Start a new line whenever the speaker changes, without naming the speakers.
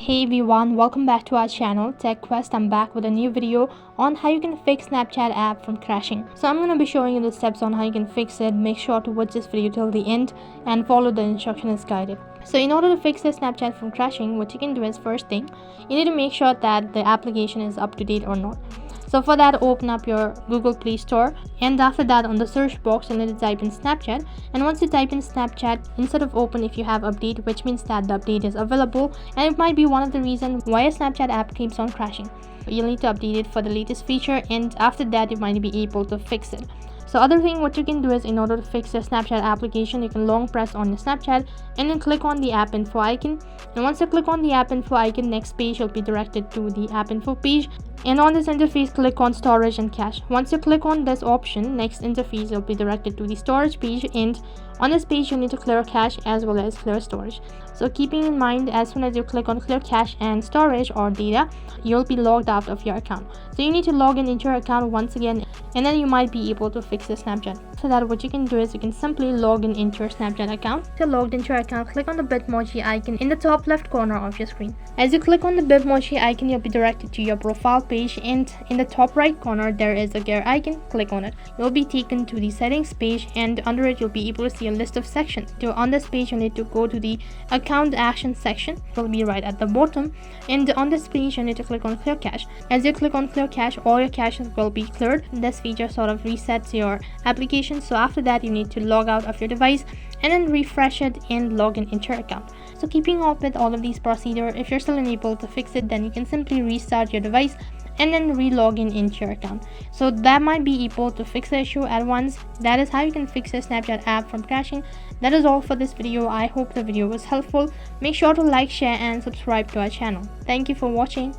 Hey everyone, welcome back to our channel Tech Quest. I'm back with a new video on how you can fix Snapchat app from crashing. So I'm going to be showing you the steps on how you can fix it. Make sure to watch this video till the end and follow the instruction as guided. So in order to fix the Snapchat from crashing, what you can do is, first thing, you need to make sure that the application is up to date or not. So for that, open up your Google Play Store, and after that on the search box you need to type in Snapchat, and once you type in Snapchat, instead of open, if you have update, which means that the update is available, and it might be one of the reasons why a Snapchat app keeps on crashing. You'll need to update it for the latest feature, and after that you might be able to fix it. So other thing what you can do is, in order to fix your Snapchat application, you can long press on your Snapchat and then click on the app info icon, and once you click on the app info icon, next page you'll be directed to the app info page, and on this interface click on storage and cache. Once you click on this option, next interface you'll be directed to the storage page, and on this page you need to clear cache as well as clear storage. So keeping in mind, as soon as you click on clear cache and storage or data, you'll be logged out of your account. So you need to log in into your account once again, and then you might be able to fix the Snapchat. So that what you can do is, you can simply log in into your Snapchat account. To log into your account, click on the Bitmoji icon in the top left corner of your screen. As you click on the Bitmoji icon, you'll be directed to your profile page, and in the top right corner there is a gear icon. Click on it. You'll be taken to the settings page, and under it you'll be able to see a list of sections. So on this page you need to go to the account action section. It will be right at the bottom, and on this page you need to click on clear cache. As you click on clear cache, all your caches will be cleared. This feature sort of resets your application. So after that you need to log out of your device and then refresh it and log in into your account. So keeping up with all of these procedures, if you're still unable to fix it, then you can simply restart your device and then re-log in into your account. So that might be able to fix the issue at once. That is how you can fix your Snapchat app from crashing. That is all for this video. I hope the video was helpful. Make sure to like, share and subscribe to our channel. Thank you for watching.